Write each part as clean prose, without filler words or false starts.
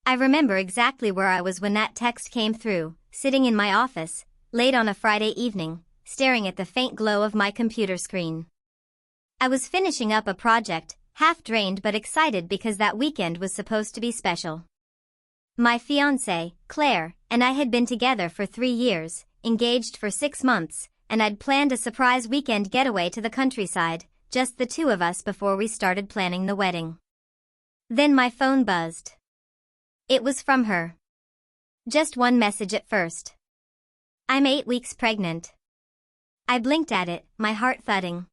I remember exactly where I was when that text came through, sitting in my office, late on a Friday evening, staring at the faint glow of my computer screen. I was finishing up a project, half drained but excited because that weekend was supposed to be special. My fiancée, Claire, and I had been together for 3 years, engaged for 6 months, and I'd planned a surprise weekend getaway to the countryside, just the two of us before we started planning the wedding. Then my phone buzzed. It was from her. Just one message at first. "I'm 8 weeks pregnant." I blinked at it, my heart thudding.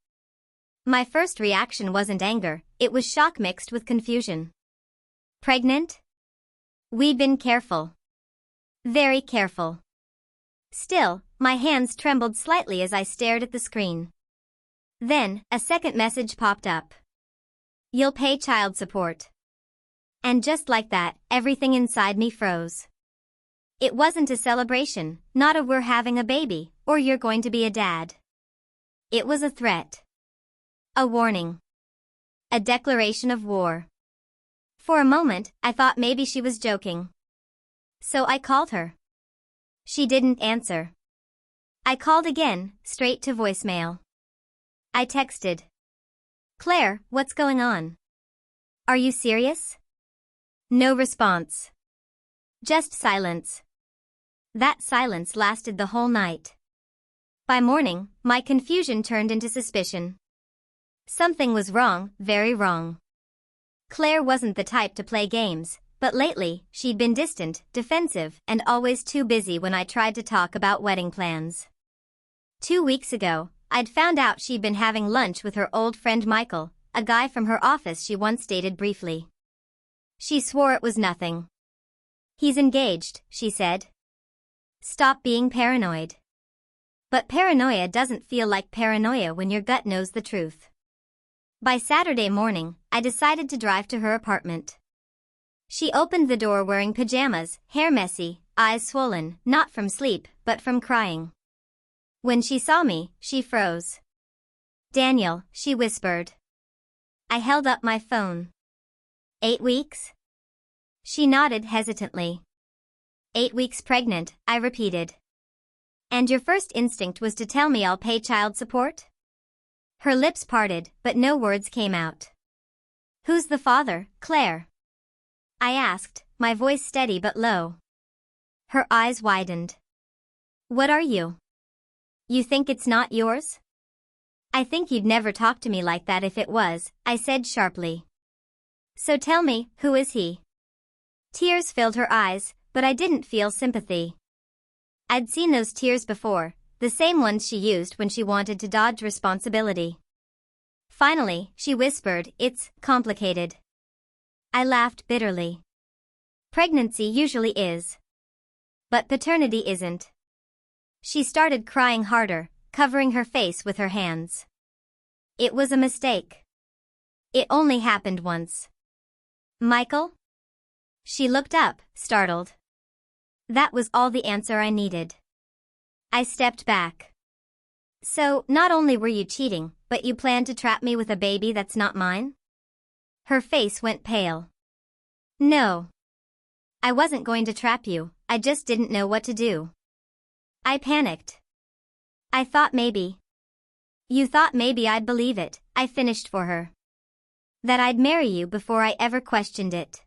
My first reaction wasn't anger, it was shock mixed with confusion. Pregnant? We'd been careful. Very careful. Still, my hands trembled slightly as I stared at the screen. Then, a second message popped up. "You'll pay child support." And just like that, everything inside me froze. It wasn't a celebration, not a "we're having a baby," or "you're going to be a dad." It was a threat. A warning. A declaration of war. For a moment, I thought maybe she was joking. So I called her. She didn't answer. I called again, straight to voicemail. I texted. "Claire, what's going on? Are you serious?" No response. Just silence. That silence lasted the whole night. By morning, my confusion turned into suspicion. Something was wrong, very wrong. Claire wasn't the type to play games, but lately, she'd been distant, defensive, and always too busy when I tried to talk about wedding plans. 2 weeks ago, I'd found out she'd been having lunch with her old friend Michael, a guy from her office she once dated briefly. She swore it was nothing. "He's engaged," she said. "Stop being paranoid." But paranoia doesn't feel like paranoia when your gut knows the truth. By Saturday morning, I decided to drive to her apartment. She opened the door wearing pajamas, hair messy, eyes swollen, not from sleep, but from crying. When she saw me, she froze. "Daniel," she whispered. I held up my phone. 8 weeks? She nodded hesitantly. 8 weeks pregnant, I repeated. "And your first instinct was to tell me I'll pay child support?" Her lips parted, but no words came out. "Who's the father, Claire?" I asked, my voice steady but low. Her eyes widened. "What are you? You think it's not yours?" "I think you'd never talk to me like that if it was," I said sharply. "So tell me, who is he?" Tears filled her eyes, but I didn't feel sympathy. I'd seen those tears before, the same ones she used when she wanted to dodge responsibility. Finally, she whispered, "It's complicated." I laughed bitterly. Pregnancy usually is. But paternity isn't. She started crying harder, covering her face with her hands. It was a mistake. It only happened once. "Michael?" She looked up, startled. That was all the answer I needed. I stepped back. "So, not only were you cheating, but you planned to trap me with a baby that's not mine?" Her face went pale. "No. I wasn't going to trap you, I just didn't know what to do." I panicked. "I thought maybe." "You thought maybe I'd believe it," I finished for her. "That I'd marry you before I ever questioned it."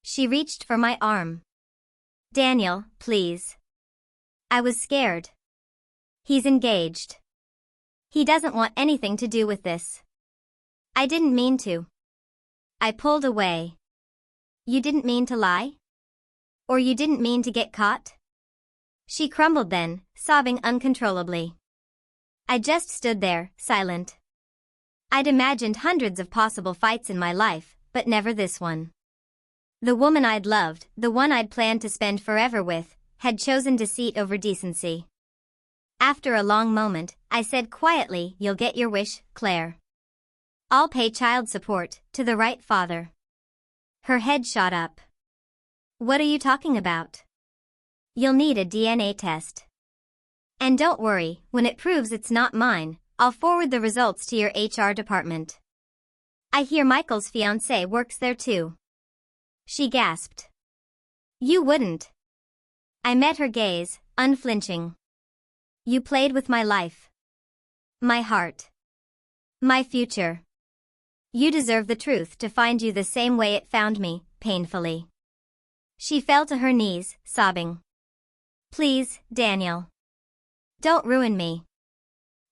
She reached for my arm. "Daniel, please." I was scared. "He's engaged. He doesn't want anything to do with this." "I didn't mean to." I pulled away. "You didn't mean to lie? Or you didn't mean to get caught?" She crumbled then, sobbing uncontrollably. I just stood there, silent. I'd imagined hundreds of possible fights in my life, but never this one. The woman I'd loved, the one I'd planned to spend forever with, had chosen deceit over decency. After a long moment, I said quietly, "You'll get your wish, Claire. I'll pay child support, to the right father." Her head shot up. "What are you talking about?" "You'll need a DNA test. And don't worry, when it proves it's not mine, I'll forward the results to your HR department. I hear Michael's fiancée works there too." She gasped. You wouldn't. I met her gaze, unflinching. You played with my life. My heart. My future. You deserve the truth to find you the same way it found me, painfully. She fell to her knees, sobbing. Please, Daniel. Don't ruin me.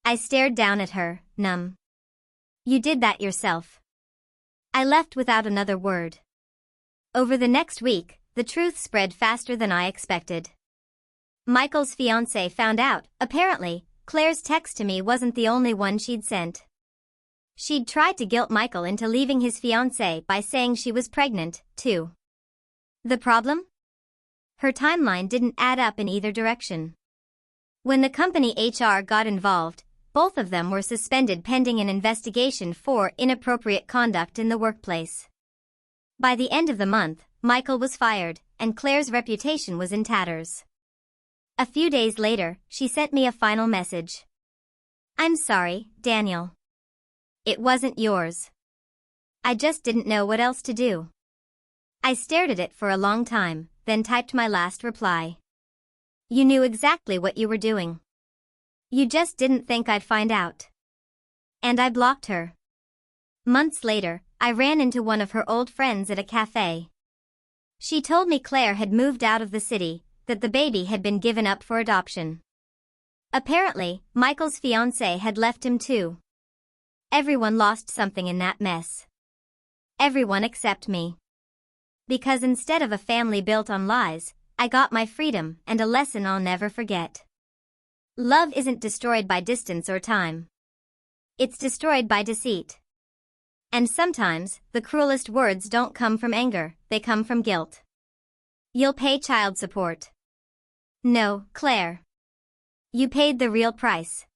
I stared down at her, numb. You did that yourself. I left without another word. Over the next week, the truth spread faster than I expected. Michael's fiancée found out, apparently. Claire's text to me wasn't the only one she'd sent. She'd tried to guilt Michael into leaving his fiancée by saying she was pregnant, too. The problem? Her timeline didn't add up in either direction. When the company HR got involved, both of them were suspended pending an investigation for inappropriate conduct in the workplace. By the end of the month, Michael was fired, and Claire's reputation was in tatters. A few days later, she sent me a final message. I'm sorry, Daniel. It wasn't yours. I just didn't know what else to do. I stared at it for a long time, then typed my last reply. You knew exactly what you were doing. You just didn't think I'd find out. And I blocked her. Months later, I ran into one of her old friends at a cafe. She told me Claire had moved out of the city, that the baby had been given up for adoption. Apparently, Michael's fiancée had left him too. Everyone lost something in that mess. Everyone except me. Because instead of a family built on lies, I got my freedom and a lesson I'll never forget. Love isn't destroyed by distance or time. It's destroyed by deceit. And sometimes, the cruelest words don't come from anger, they come from guilt. You'll pay child support. No, Claire. You paid the real price.